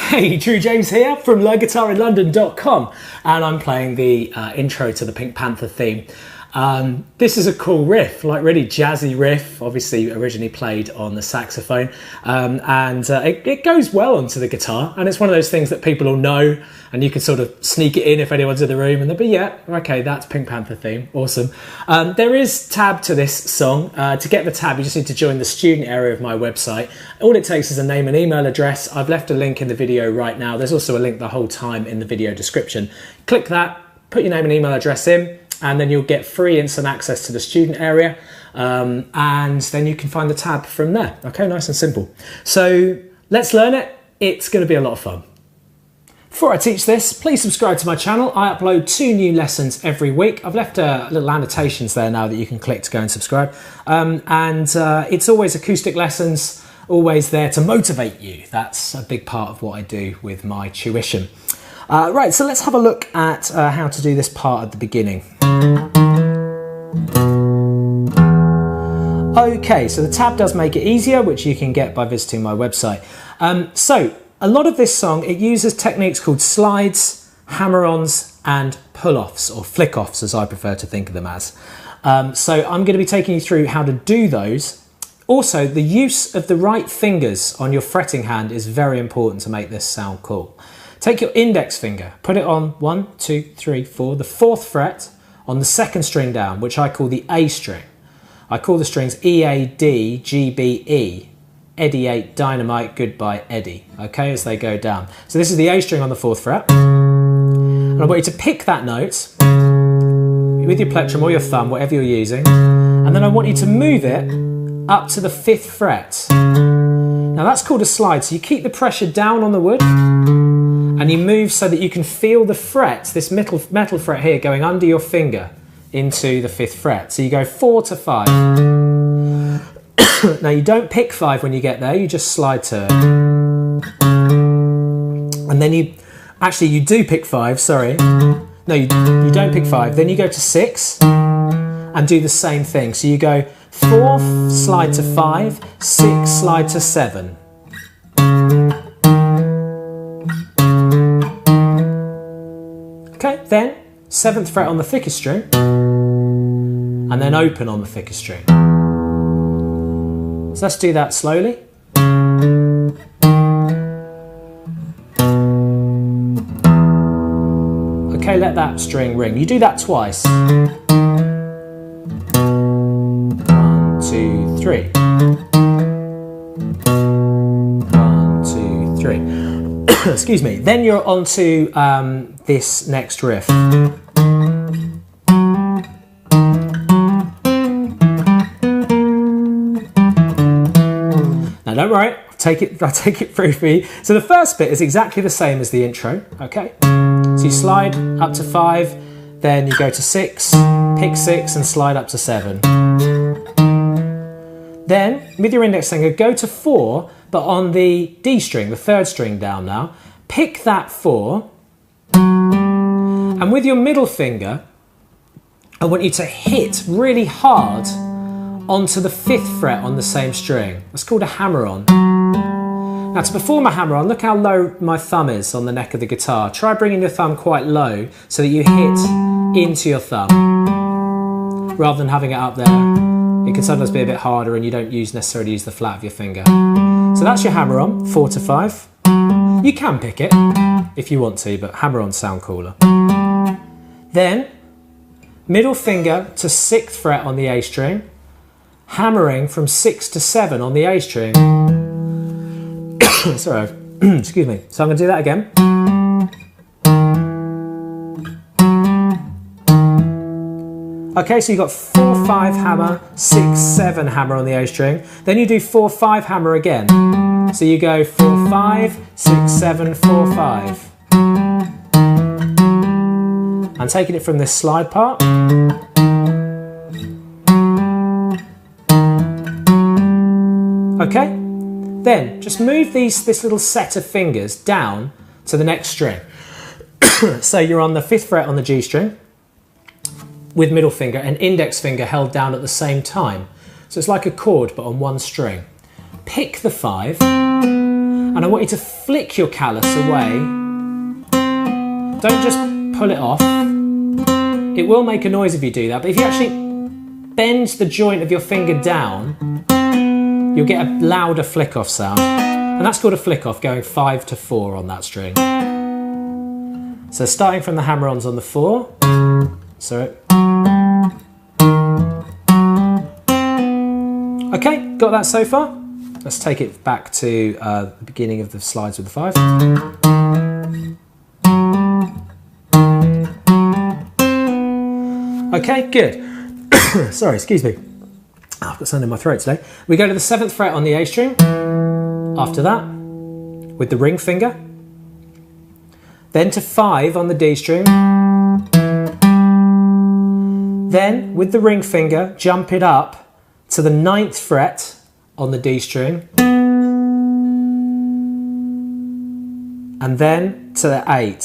Hey, Drew James here from learnguitarinlondon.com, and I'm playing the intro to the Pink Panther theme. This is a cool riff, like really jazzy riff, obviously originally played on the saxophone, it goes well onto the guitar, and it's one of those things that people will know, and you can sort of sneak it in if anyone's in the room and they'll be, yeah, okay, that's Pink Panther theme, awesome. There is tab to this song. To get the tab, you just need to join the student area of my website. All it takes is a name and email address. I've left a link in the video right now. There's also a link the whole time in the video description. Click that, put your name and email address in, and then you'll get free instant access to the student area, and then you can find the tab from there. Okay, nice and simple. So let's learn it. It's going to be a lot of fun. Before I teach this, please subscribe to my channel. I upload 2 new lessons every week. I've left little annotations there now that you can click to go and subscribe. It's always acoustic lessons, always there to motivate you. That's a big part of what I do with my tuition. Right, so let's have a look at how to do this part at the beginning. Okay, so the tab does make it easier, which you can get by visiting my website. So a lot of this song, it uses techniques called slides, hammer-ons, and pull-offs, or flick-offs as I prefer to think of them as. So I'm going to be taking you through how to do those. Also, the use of the right fingers on your fretting hand is very important to make this sound cool. Take your index finger, put it on 1, 2, 3, 4, the 4th fret on the 2nd string down, which I call the A string. I call the strings E, A, D, G, B, E. Eddie 8, dynamite, goodbye, Eddie. Okay, as they go down. So this is the A string on the 4th fret. And I want you to pick that note with your plectrum or your thumb, whatever you're using. And then I want you to move it up to the 5th fret. Now that's called a slide. So you keep the pressure down on the wood, and you move so that you can feel the fret, this metal fret here, going under your finger into the 5th fret. So you go 4 to 5. Now you don't pick 5 when you get there, you just slide to it. And then you do pick 5, sorry. No, you don't pick 5. Then you go to 6 and do the same thing. So you go 4, slide to 5, 6, slide to 7. Okay, then 7th fret on the thickest string, and then open on the thickest string. So let's do that slowly. Okay, let that string ring. You do that twice. 1, 2, 3. 1, 2, 3. Excuse me. Then you're on to this next riff. Now don't worry, I'll take it through for you. So the first bit is exactly the same as the intro, okay? So you slide up to 5, then you go to 6, pick 6 and slide up to 7. Then, with your index finger, go to 4, but on the D string, the 3rd string down now. Pick that 4, and with your middle finger, I want you to hit really hard onto the 5th fret on the same string. That's called a hammer-on. Now to perform a hammer-on, look how low my thumb is on the neck of the guitar. Try bringing your thumb quite low so that you hit into your thumb, rather than having it up there. It can sometimes be a bit harder and you don't necessarily use the flat of your finger. So that's your hammer-on, 4 to 5. You can pick it if you want to, but hammer-ons sound cooler. Then, middle finger to 6th fret on the A string, hammering from 6 to 7 on the A string. Sorry, excuse me. So I'm going to do that again. Okay, so you've got 4 5 hammer, 6 7 hammer on the A string. Then you do 4 5 hammer again. So you go 4 5 6 7 4 5. I'm taking it from this slide part. Okay, then just move this little set of fingers down to the next string. So you're on the 5th fret on the G string with middle finger and index finger held down at the same time. So it's like a chord but on one string. Pick the 5 and I want you to flick your callus away. Don't just pull it off. It will make a noise if you do that, but if you actually bend the joint of your finger down, you'll get a louder flick off sound. And that's called a flick off, going 5 to 4 on that string. So starting from the hammer-ons on the 4. So okay, got that so far? Let's take it back to the beginning of the slides with the 5. Okay, good. Sorry, excuse me. I've got something in my throat today. We go to the 7th fret on the A string. After that, with the ring finger. Then to 5 on the D string. Then, with the ring finger, jump it up to the 9th fret on the D string. And then to the 8.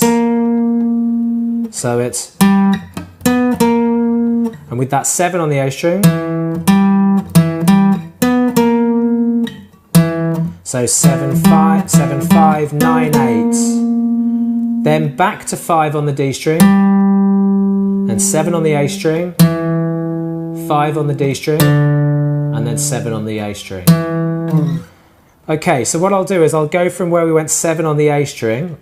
So it's... And with that 7 on the A string. So 7 5 7 5 9 8. Then back to 5 on the D string, and 7 on the A string, 5 on the D string, and then 7 on the A string. Okay, so what I'll do is I'll go from where we went 7 on the A string.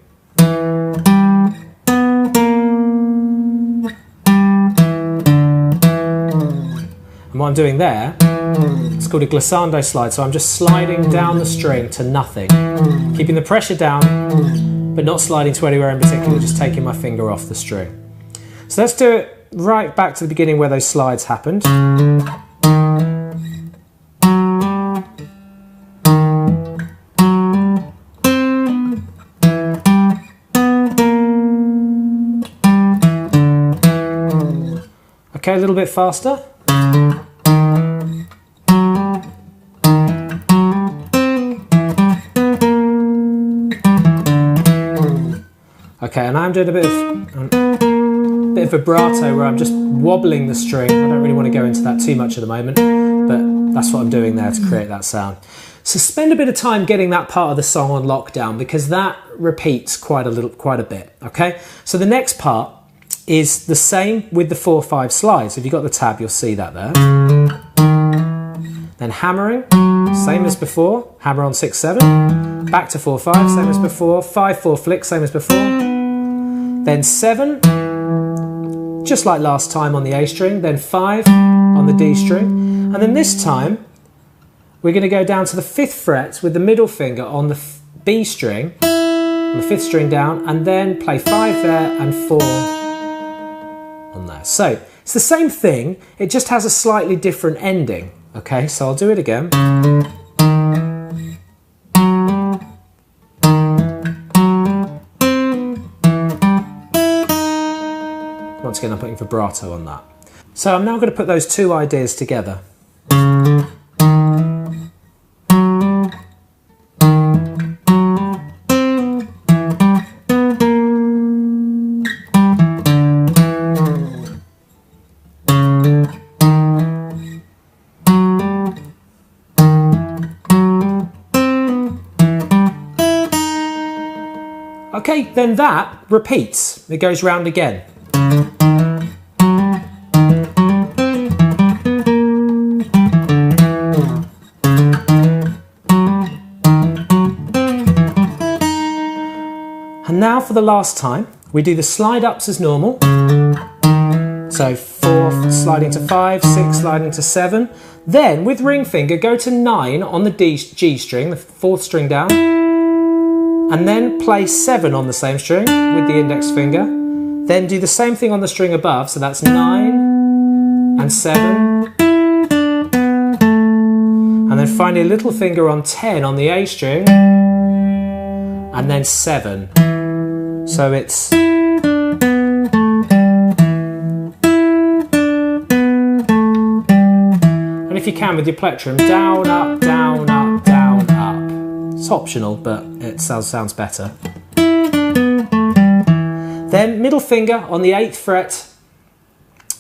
And what I'm doing there, it's called a glissando slide, so I'm just sliding down the string to nothing, keeping the pressure down, but not sliding to anywhere in particular, just taking my finger off the string. So let's do it right back to the beginning where those slides happened. Okay, a little bit faster. Okay, and I'm doing a bit of vibrato where I'm just wobbling the string. I don't really want to go into that too much at the moment, but that's what I'm doing there to create that sound. So spend a bit of time getting that part of the song on lockdown because that repeats quite a bit, okay? So the next part is the same with the 4 5 slides. If you've got the tab, you'll see that there. Then hammering, same as before, hammer on 6 7. Back to 4 5, same as before. 5 4 flick, same as before. Then 7, just like last time on the A string. Then 5 on the D string. And then this time, we're going to go down to the 5th fret with the middle finger on the B string, on the 5th string down, and then play 5 there and 4 on there. So it's the same thing, it just has a slightly different ending. Okay, so I'll do it again. Once again, I'm putting vibrato on that. So I'm now going to put those two ideas together. Okay, then that repeats. It goes round again. And now for the last time, we do the slide ups as normal. So 4 sliding to 5, 6 sliding to 7. Then with ring finger, go to 9 on the G string, the 4th string down. And then play 7 on the same string with the index finger. Then do the same thing on the string above, so that's 9 and 7. And then finally a little finger on 10 on the A string, and then 7. So it's... And if you can with your plectrum, down, up, down, up, down, up. It's optional, but it sounds better. Then middle finger on the 8th fret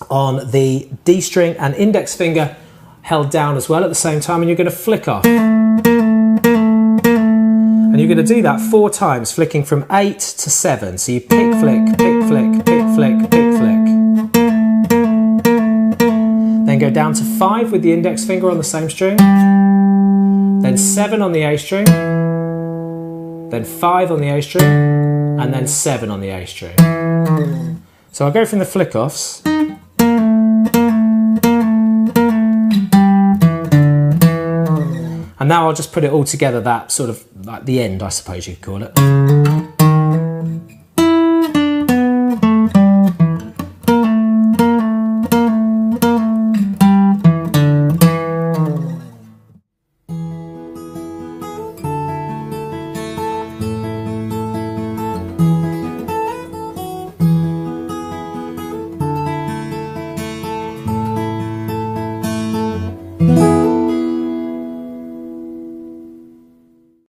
on the D string and index finger held down as well at the same time, and you're going to flick off. And you're going to do that 4 times, flicking from 8 to 7. So you pick, flick, pick, flick, pick, flick, pick, flick. Then go down to 5 with the index finger on the same string. Then 7 on the A string. Then 5 on the A string. And then 7 on the A string. So I'll go from the flick offs. And now I'll just put it all together, that sort of like the end, I suppose you'd call it.